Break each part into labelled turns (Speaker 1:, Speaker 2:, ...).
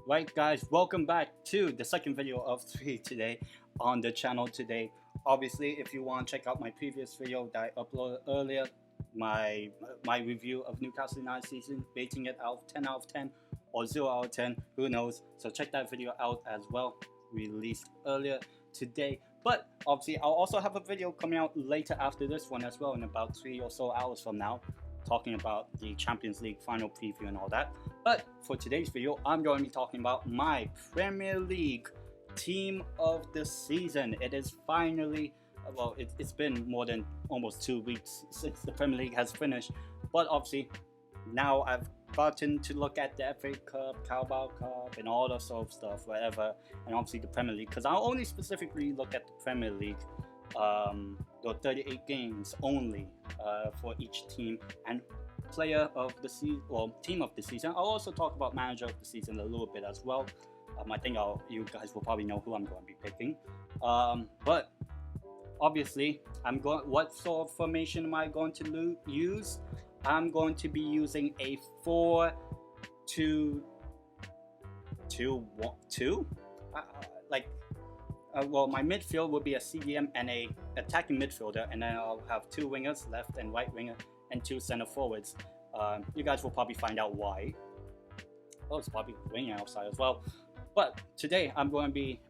Speaker 1: Right, guys, welcome back to the second video of three today on the channel today. Obviously, if you want to check out my previous video that I uploaded earlier, my review of Newcastle United season, rating it out of 10 out of 10 or 0 out of 10, who knows. So check that video out as well, released earlier today. But obviously, I'll also have a video coming out later after this one as well, in about 3 or so hours from now, talking about the Champions League final preview and all that. But for today's video, I'm going to be talking about my Premier League team of the season. It is finally, well, it's been more than almost 2 weeks since the Premier League has finished. But obviously, now I've gotten to look at the FA Cup, Carabao Cup, and all that sort of stuff, whatever, and obviously the Premier League, because I'll only specifically look at the Premier League, the 38 games only for each team, and player of the season or team of the season. I'll also talk about manager of the season a little bit as well. I think you guys will probably know who I'm going to be picking. But obviously, what sort of formation am I going to use? I'm going to be using a 4-2-2-1-2. Well, my midfield will be a CDM and a attacking midfielder, and then I'll have 2 wingers, left and right winger, and 2 center forwards. You guys will probably find out why. Oh, it's probably raining outside as well. But today I'm going to be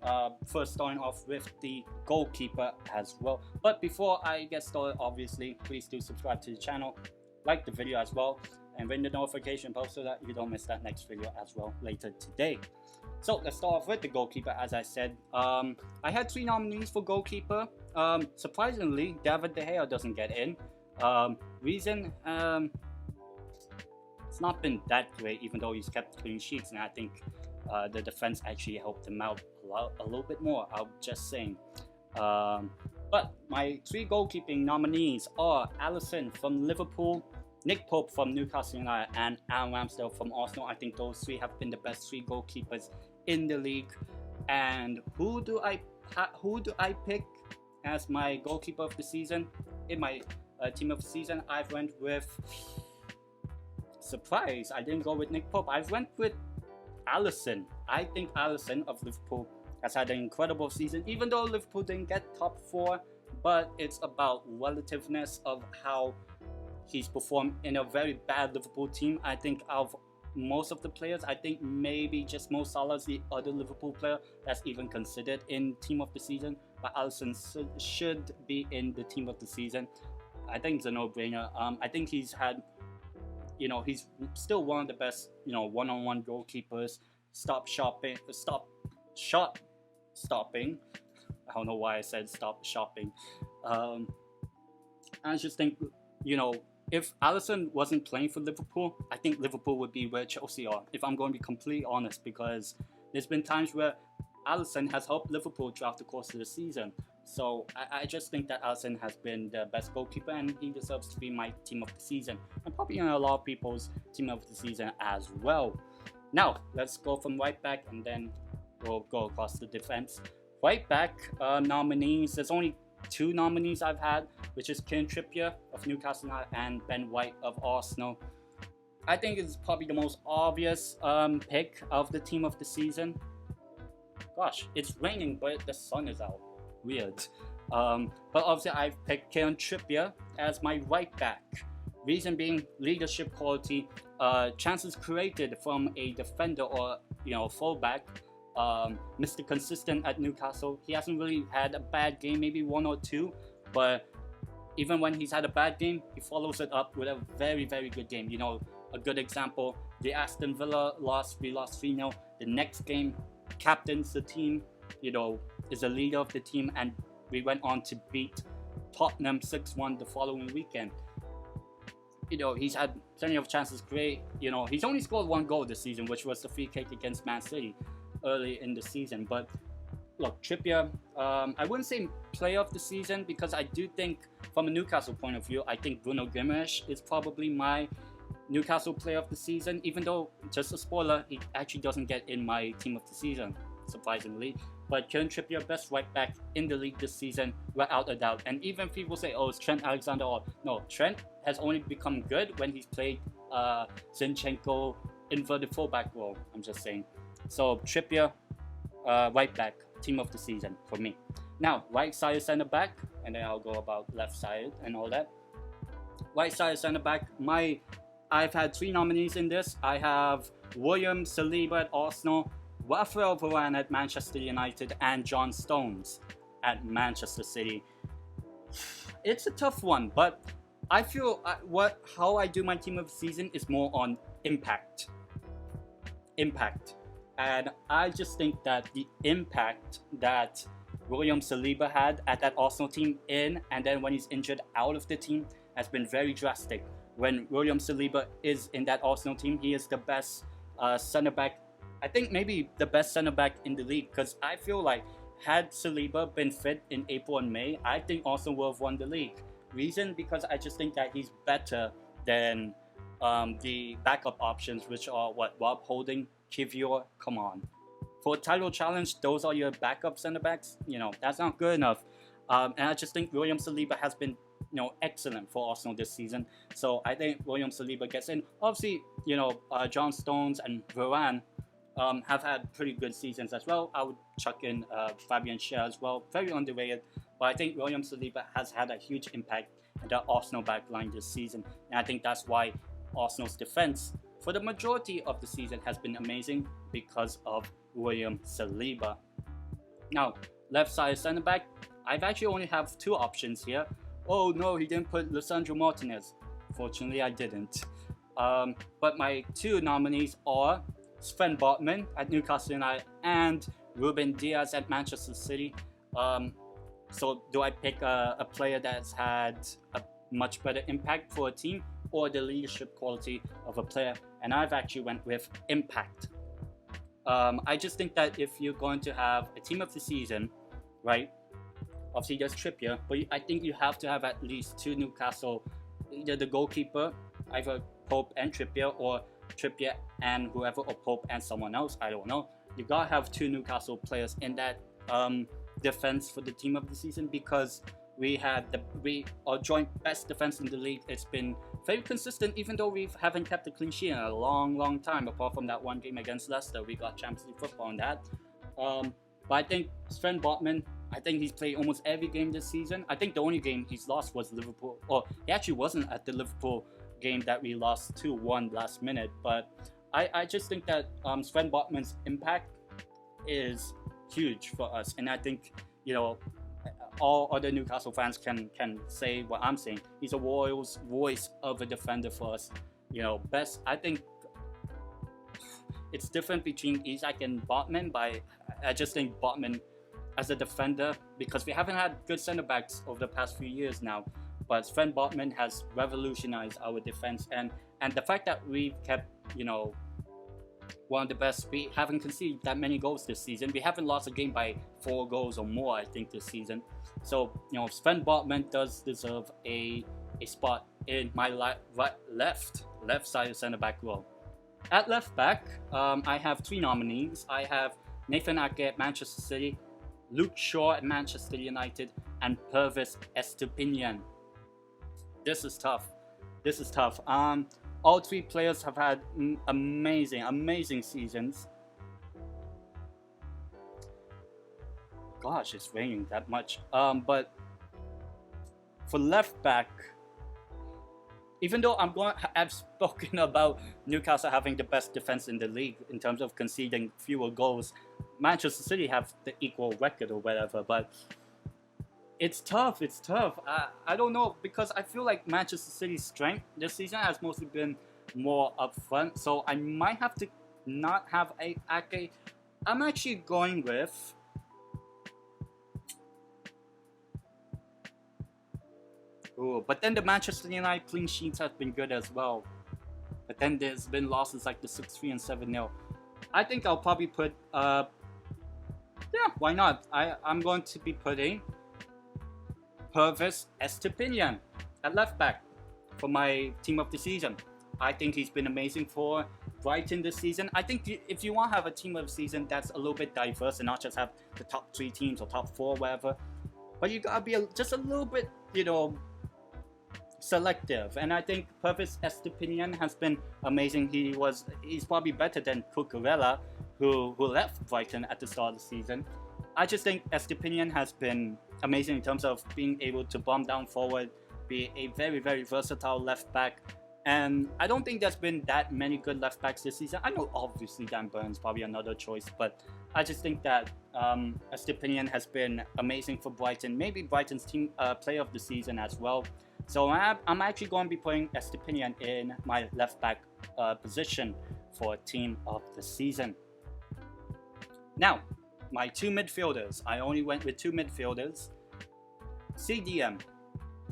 Speaker 1: first starting off with the goalkeeper as well. But before I get started, obviously, please do subscribe to the channel, like the video as well, and ring the notification bell so that you don't miss that next video as well later today. So let's start off with the goalkeeper. As I said, I had 3 nominees for goalkeeper. Surprisingly, David De Gea doesn't get in. Reason, it's not been that great, even though he's kept clean sheets, and I think the defense actually helped him out a little bit more. I'm just saying. But my 3 goalkeeping nominees are Alisson from Liverpool, Nick Pope from Newcastle United, and Aaron Ramsdale from Arsenal. I think those 3 have been the best 3 goalkeepers in the league. And who do I pick as my goalkeeper of the season in my team of the season? I went with, surprise, I didn't go with Nick Pope. I went with Alisson. I think Alisson of Liverpool has had an incredible season, even though Liverpool didn't get top 4. But it's about relativeness of how he's performed in a very bad Liverpool team. I think of most of the players, I think maybe just Mo Salah is the other Liverpool player that's even considered in team of the season. But Alisson should be in the team of the season. I think it's a no-brainer. I think he's had, he's still one of the best, one-on-one goalkeepers. Stop stopping. I don't know why I said stop shopping. I just think, if Alisson wasn't playing for Liverpool, I think Liverpool would be where Chelsea are, if I'm going to be completely honest, because there's been times where Alisson has helped Liverpool throughout the course of the season. So I just think that Alisson has been the best goalkeeper, and he deserves to be my team of the season, and probably a lot of people's team of the season as well. Now, let's go from right back, and then we'll go across the defense. Right back nominees, there's only 2 nominees I've had, which is Kieran Trippier of Newcastle United and Ben White of Arsenal. I think it's probably the most obvious pick of the team of the season. Gosh, it's raining, but the sun is out. Weird. But obviously, I've picked Kieran Trippier as my right back. Reason being, leadership quality, chances created from a defender or fullback. Mr. Consistent at Newcastle. He hasn't really had a bad game, maybe 1 or 2, but even when he's had a bad game, he follows it up with a very, very good game. A good example, the Aston Villa loss, we lost 3-0. The next game, captains the team, is a leader of the team, and we went on to beat Tottenham 6-1 the following weekend. He's had plenty of chances create. He's only scored 1 goal this season, which was the free kick against Man City early in the season. But look, Trippier, I wouldn't say player of the season, because I do think from a Newcastle point of view, I think Bruno Guimaraes is probably my Newcastle player of the season, even though, just a spoiler, he actually doesn't get in my team of the season, surprisingly. But Kieran Trippier, best right back in the league this season, without a doubt. And even people say, oh, it's Trent Alexander-Arnold. No, Trent has only become good when he's played Zinchenko inverted fullback role. I'm just saying. So Trippier, right back, team of the season for me. Now, right side center back, and then I'll go about left side and all that. Right side center back, I've had 3 nominees in this. I have William Saliba at Arsenal, Raphael Varane at Manchester United, and John Stones at Manchester City. It's a tough one, but I feel how I do my team of the season is more on impact. And I just think that the impact that William Saliba had at that Arsenal team and then when he's injured out of the team has been very drastic. When William Saliba is in that Arsenal team, he is the best center back. I think maybe the best center back in the league, because I feel like had Saliba been fit in April and May, I think Arsenal would have won the league. Reason? Because I just think that he's better than the backup options, which are Rob Holding, Kivior. Come on, for a title challenge, those are your backup center backs. That's not good enough. And I just think William Saliba has been excellent for Arsenal this season. So I think William Saliba gets in. Obviously, John Stones and Varane have had pretty good seasons as well. I would chuck in Fabian Schär as well. Very underrated. But I think William Saliba has had a huge impact in the Arsenal backline this season. And I think that's why Arsenal's defense for the majority of the season has been amazing, because of William Saliba. Now, left side center back, I've actually only have 2 options here. Oh no, he didn't put Lisandro Martinez. Fortunately, I didn't. But my 2 nominees are Sven Botman at Newcastle United and Ruben Diaz at Manchester City. So do I pick a player that's had a much better impact for a team, or the leadership quality of a player? And I've actually went with impact. I just think that if you're going to have a team of the season, right? Obviously there's Trippier, but I think you have to have at least 2 Newcastle, either the goalkeeper, either Pope and Trippier, or Trippier and whoever, or Pope and someone else, I don't know. You gotta have 2 Newcastle players in that defense for the team of the season, because we our joint best defense in the league. It's been very consistent, even though we haven't kept a clean sheet in a long time, apart from that one game against Leicester. We got Champions League football on that. But I think Sven Botman, I think he's played almost every game this season. I think the only game he's lost was Liverpool, or he actually wasn't at the Liverpool game that we lost 2-1 last minute. But I just think that Sven Botman's impact is huge for us, and I think all other Newcastle fans can say what I'm saying. He's a Royals voice of a defender for us. Best. I think it's different between Isak and Botman, but I just think Botman as a defender, because we haven't had good centre backs over the past few years now, but Sven Botman has revolutionized our defense, and the fact that we've kept one of the best. We haven't conceded that many goals this season. We haven't lost a game by 4 goals or more, I think, this season. So, Sven Botman does deserve a spot in my left side centre back role. At left back, I have 3 nominees. I have Nathan Ake at Manchester City, Luke Shaw at Manchester United, and Pervis Estupiñán. This is tough. All 3 players have had amazing seasons. Gosh, it's raining that much. But for left back, even though I've spoken about Newcastle having the best defense in the league in terms of conceding fewer goals, Manchester City have the equal record or whatever, but it's tough. I don't know, because I feel like Manchester City's strength this season has mostly been more up front, so I might have to not have Ake. I'm actually going with but then the Manchester United clean sheets have been good as well. But then there's been losses like the 6-3 and 7-0. I think I'll probably put why not? I'm going to be putting Pervis Estupiñán at left back for my team of the season. I think he's been amazing for Brighton this season. I think if you want to have a team of the season that's a little bit diverse and not just have the top 3 teams or top 4, whatever, but you gotta be just a little bit, selective. And I think Pervis Estupiñán has been amazing. He's probably better than Cucurella, who left Brighton at the start of the season. I just think Estepinian has been amazing in terms of being able to bomb down forward, be a very, very versatile left back. And I don't think there's been that many good left backs this season. I know obviously Dan Burns probably another choice, but I just think that Estepinian has been amazing for Brighton. Maybe Brighton's team player of the season as well. So I'm actually going to be putting Estepinian in my left back position for team of the season. Now, my two midfielders. I only went with two midfielders. CDM.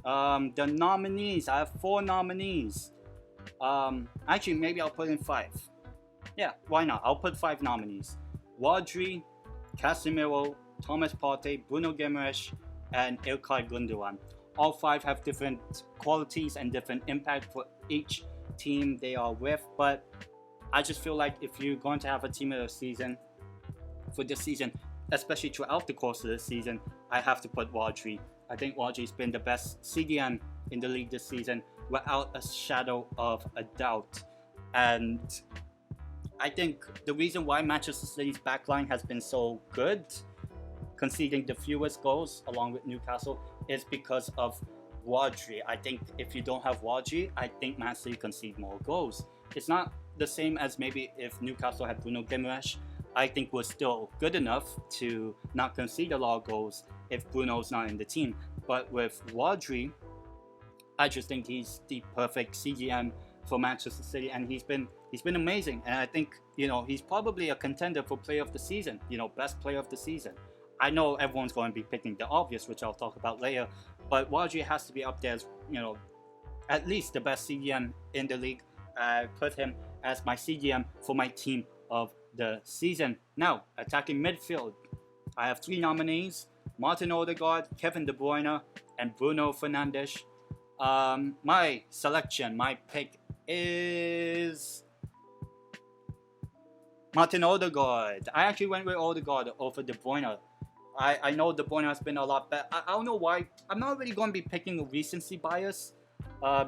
Speaker 1: The nominees. I have 4 nominees. Actually, maybe I'll put in 5. Yeah, why not? I'll put 5 nominees. Rodri, Casemiro, Thomas Partey, Bruno Guimaraes, and Ilkay Gundogan. All 5 have different qualities and different impact for each team they are with, but I just feel like if you're going to have a team of the season for this season, especially throughout the course of the season, I have to put Rodri. I think Rodri's been the best CDM in the league this season without a shadow of a doubt. And I think the reason why Manchester City's backline has been so good, conceding the fewest goals along with Newcastle, is because of Rodri. I think if you don't have Rodri, I think Man City concede more goals. It's not the same as maybe if Newcastle had Bruno Guimaraes. I think we're still good enough to not concede a lot of goals if Bruno's not in the team. But with Rodri, I just think he's the perfect CGM for Manchester City, and he's been amazing. And I think, he's probably a contender for player of the season, best player of the season. I know everyone's going to be picking the obvious, which I'll talk about later, but Rodri has to be up there as, at least the best CDM in the league. I put him as my CDM for my team of the season. Now, attacking midfield, I have 3 nominees: Martin Odegaard, Kevin De Bruyne, and Bruno Fernandes. My pick is Martin Odegaard. I actually went with Odegaard over De Bruyne. I know De Bruyne has been a lot better. I don't know why. I'm not really going to be picking a recency bias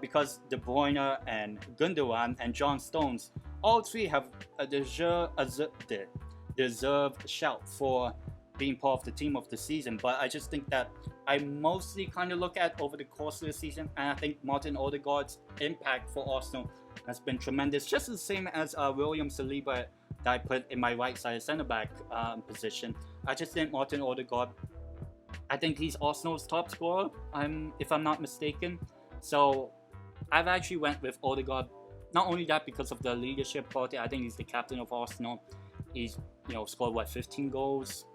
Speaker 1: because De Bruyne and Gundogan and John Stones, all 3 have a deserved shout for being part of the team of the season. But I just think that I mostly kind of look at over the course of the season, and I think Martin Odegaard's impact for Arsenal has been tremendous, just the same as William Saliba that I put in my right side centre back position. I just think Martin Odegaard, I think he's Arsenal's top scorer, if I'm not mistaken. So I've actually went with Odegaard. Not only that, because of the leadership quality, I think he's the captain of Arsenal. He's scored 15 goals,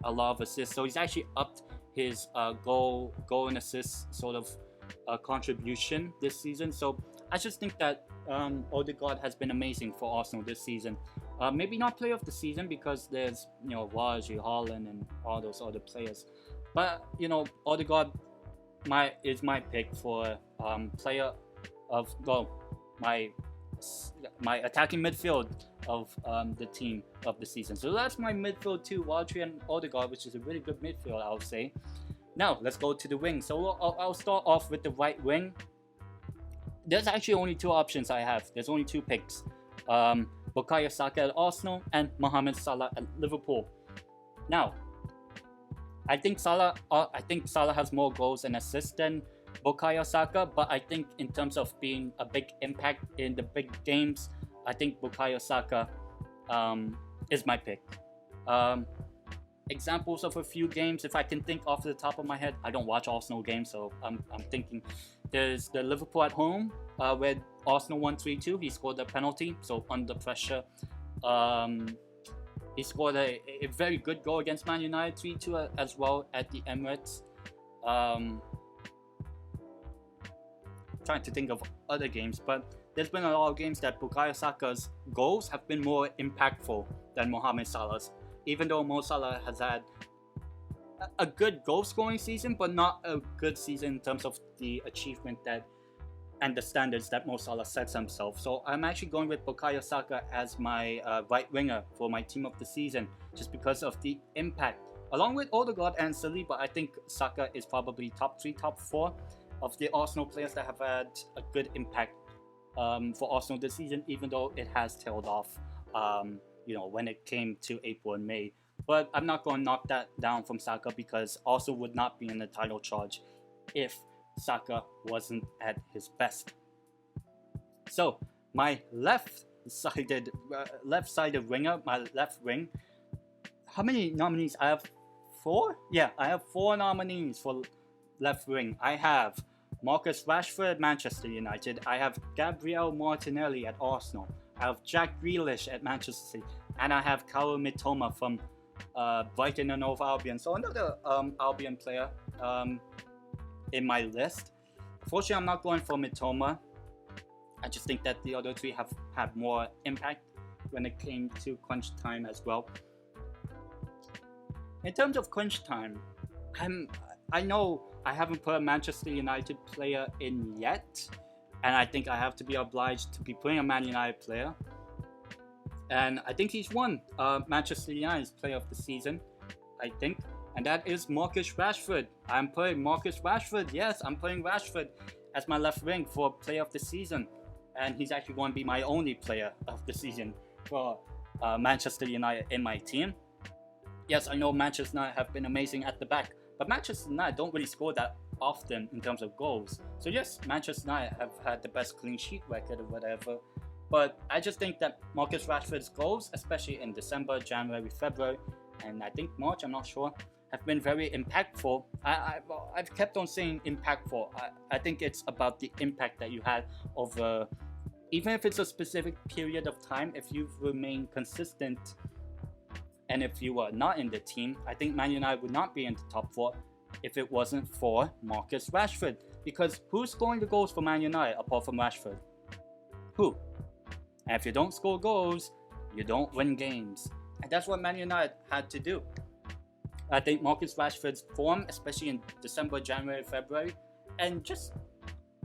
Speaker 1: a lot of assists. So he's actually upped his goal and assist sort of contribution this season. So I just think that Odegaard has been amazing for Arsenal this season. Maybe not player of the season because there's Rodri, Haaland, and all those other players. But Odegaard is my pick for player of my attacking midfield of the team of the season. So that's my midfield too, Rodri and Odegaard, which is a really good midfield, I would say. Now let's go to the wing. So I'll start off with the right wing. There's actually only 2 options I have. There's only 2 picks. Bukayo Saka at Arsenal and Mohamed Salah at Liverpool. Now, I think Salah has more goals and assists than Bukayo Saka, but I think in terms of being a big impact in the big games, I think Bukayo Saka is my pick. Examples of a few games, if I can think off the top of my head. I don't watch Arsenal games, so I'm thinking. There's the Liverpool at home, where Arsenal won 3-2. He scored a penalty, so under pressure. He scored a very good goal against Man United, 3-2 as well at the Emirates. Trying to think of other games, but there's been a lot of games that Bukayo Saka's goals have been more impactful than Mohamed Salah's. Even though Mo Salah has had a good goal scoring season, but not a good season in terms of the achievement and the standards that Mo Salah sets himself. So I'm actually going with Bukayo Saka as my right winger for my team of the season, just because of the impact. Along with Odegaard and Saliba, I think Saka is probably top 3, top 4 of the Arsenal players that have had a good impact for Arsenal this season, even though it has tailed off when it came to April and May. But I'm not going to knock that down from Saka, because Arsenal would not be in the title charge if Saka wasn't at his best. So my left-sided winger, my left wing. How many nominees? I have 4. Yeah, I have 4 nominees for left wing. I have Marcus Rashford at Manchester United. I have Gabriel Martinelli at Arsenal. I have Jack Grealish at Manchester City, and I have Kaoru Mitoma from Brighton and Hove Albion. So another Albion player in my list. Unfortunately, I'm not going for Mitoma. I just think that the other 3 have had more impact when it came to crunch time as well. In terms of crunch time, I know I haven't put a Manchester United player in yet, and I think I have to be obliged to be putting a Man United player. And I think he's won Manchester United's Player of the Season, I think, and that is Marcus Rashford. I'm putting Marcus Rashford. Yes, I'm putting Rashford as my left wing for Player of the Season, and he's actually going to be my only Player of the Season for Manchester United in my team. Yes, I know Manchester United have been amazing at the back, but Manchester United don't really score that often in terms of goals. So yes, Manchester United have had the best clean sheet record or whatever, but I just think that Marcus Rashford's goals, especially in December, January, February, and I think March, I'm not sure, have been very impactful. I've kept on saying impactful. I think it's about the impact that you had over, even if it's a specific period of time, if you've remained consistent. And if you were not in the team, I think Man United would not be in the top 4 if it wasn't for Marcus Rashford. Because who's scoring the goals for Man United apart from Rashford? Who? And if you don't score goals, you don't win games. And that's what Man United had to do. I think Marcus Rashford's form, especially in December, January, February, and just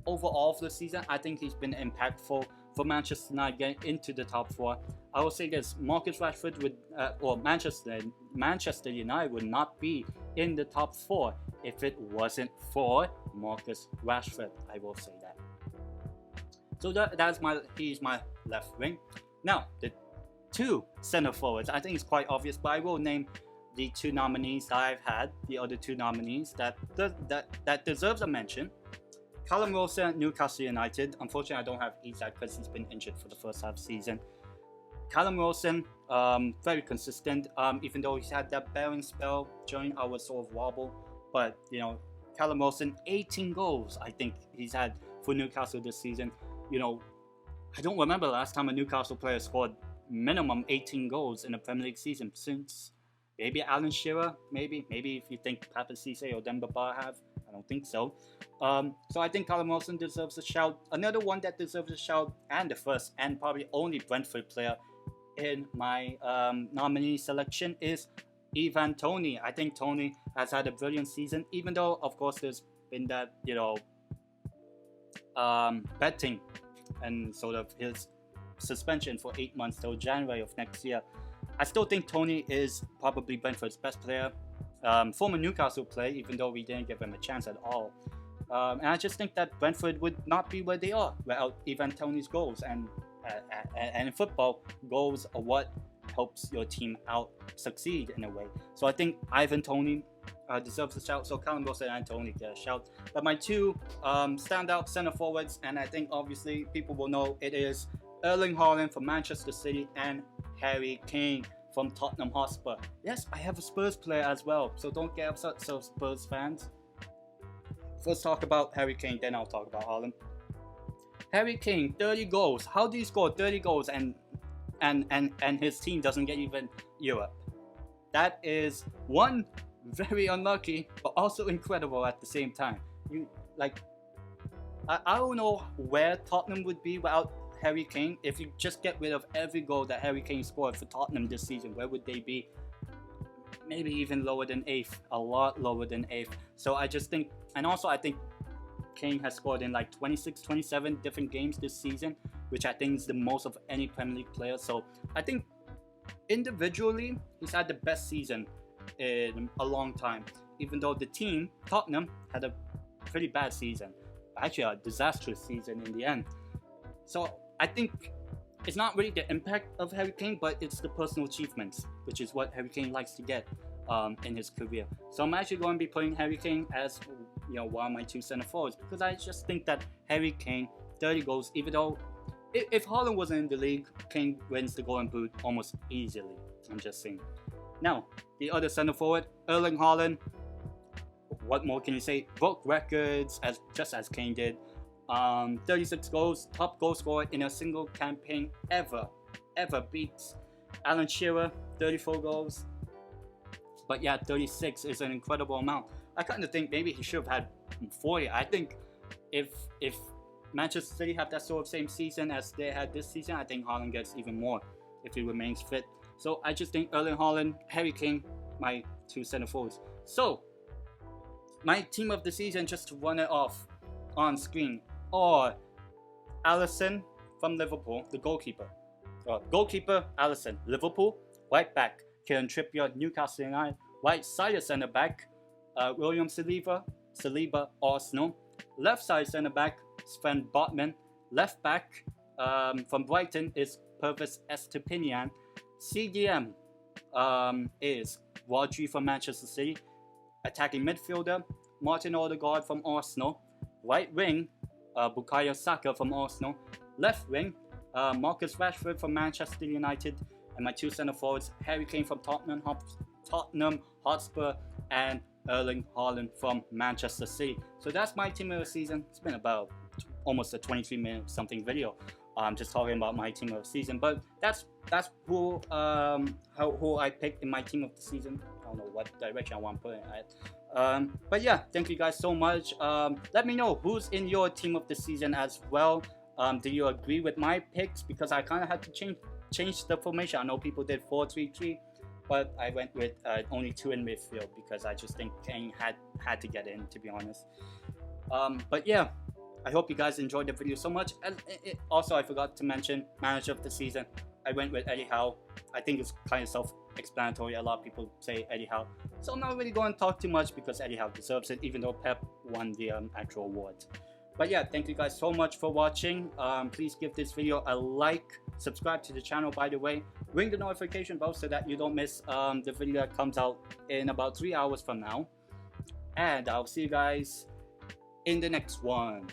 Speaker 1: overall for the season, I think he's been impactful for Manchester United getting into the top 4. I will say this: Marcus Rashford would, or Manchester United would not be in the top 4 if it wasn't for Marcus Rashford. I will say that. So he's my left wing. Now the 2 center forwards. I think it's quite obvious, but I will name the 2 nominees that I've had. The other 2 nominees that deserves a mention. Callum Wilson at Newcastle United. Unfortunately, I don't have Isak because he's been injured for the first half season. Callum Wilson, very consistent, even though he's had that bearing spell during our sort of wobble. But, Callum Wilson, 18 goals, I think he's had for Newcastle this season. I don't remember the last time a Newcastle player scored minimum 18 goals in a Premier League season since maybe Alan Shearer, maybe if you think Papa Cisse or Demba Ba have. I don't think so. So I think Callum Wilson deserves a shout. Another one that deserves a shout, and the first and probably only Brentford player in my nominee selection, is Ivan Toney. I think Toney has had a brilliant season, even though, of course, there's been that, betting and sort of his suspension for 8 months till January of next year. I still think Toney is probably Brentford's best player. Former Newcastle player, even though we didn't give him a chance at all. And I just think that Brentford would not be where they are without Ivan Toney's goals. And in football, goals are what helps your team out succeed in a way. So I think Ivan Toney deserves a shout. So Callum Wilson and Toney get a shout. But my 2 standout centre forwards, and I think obviously people will know it is Erling Haaland from Manchester City and Harry Kane from Tottenham Hotspur. Yes, I have a Spurs player as well, so don't get upset, so Spurs fans. First talk about Harry Kane, then I'll talk about Haaland. Harry Kane, 30 goals. How do you score 30 goals and his team doesn't get even Europe? That is, one, very unlucky, but also incredible at the same time. I don't know where Tottenham would be without Harry Kane. If you just get rid of every goal that Harry Kane scored for Tottenham this season, where would they be? Maybe even lower than 8th, a lot lower than 8th. So I just think, and also I think Kane has scored in like 26, 27 different games this season, which I think is the most of any Premier League player. So I think individually, he's had the best season in a long time, even though the team, Tottenham, had a pretty bad season. Actually, a disastrous season in the end. So I think it's not really the impact of Harry Kane, but it's the personal achievements, which is what Harry Kane likes to get in his career. So I'm actually going to be putting Harry Kane as, you know, one of my 2 center forwards, because I just think that Harry Kane, 30 goals, even though if Haaland wasn't in the league, Kane wins the Golden Boot almost easily. I'm just saying. Now, the other center forward, Erling Haaland. What more can you say? Broke records just as Kane did. 36 goals, top goal scorer in a single campaign ever beats Alan Shearer, 34 goals. But yeah, 36 is an incredible amount. I kind of think maybe he should have had 40. I think if Manchester City have that sort of same season as they had this season, I think Haaland gets even more if he remains fit. So I just think Erling Haaland, Harry Kane, my 2 center forwards. So my team of the season, just to run it off on screen, are Alisson from Liverpool, the goalkeeper. Goalkeeper, Alisson, Liverpool. Right back, Kieran Trippier, Newcastle United. Right-sided centre back, William Saliba, Arsenal. Left-side centre back, Sven Botman. Left back from Brighton is Pervis Estupiñán. CDM is Rodri from Manchester City. Attacking midfielder, Martin Odegaard from Arsenal. Right wing, Bukayo Saka from Arsenal. Left wing, Marcus Rashford from Manchester United. And my 2 centre forwards, Harry Kane from Tottenham Hotspur and Erling Haaland from Manchester City. So that's my team of the season. It's been about almost a 23-minute something video. I'm just talking about my team of the season, but that's who I picked in my team of the season. I don't know what direction I want to put it at. But yeah, thank you guys so much. Let me know who's in your team of the season as well. Do you agree with my picks? Because I kind of had to change the formation. I know people did 4-3-3, but I went with only 2 in midfield because I just think Kane had to get in, to be honest. But yeah, I hope you guys enjoyed the video so much. And also, I forgot to mention manager of the season. I went with Eddie Howe. I think it's kind of self-explanatory. A lot of people say Eddie Howe, so I'm not really going to talk too much because Eddie Howe deserves it, even though Pep won the actual award. But yeah, thank you guys so much for watching. Please give this video a like, subscribe to the channel, by the way, ring the notification bell so that you don't miss the video that comes out in about 3 hours from now. And I'll see you guys in the next one.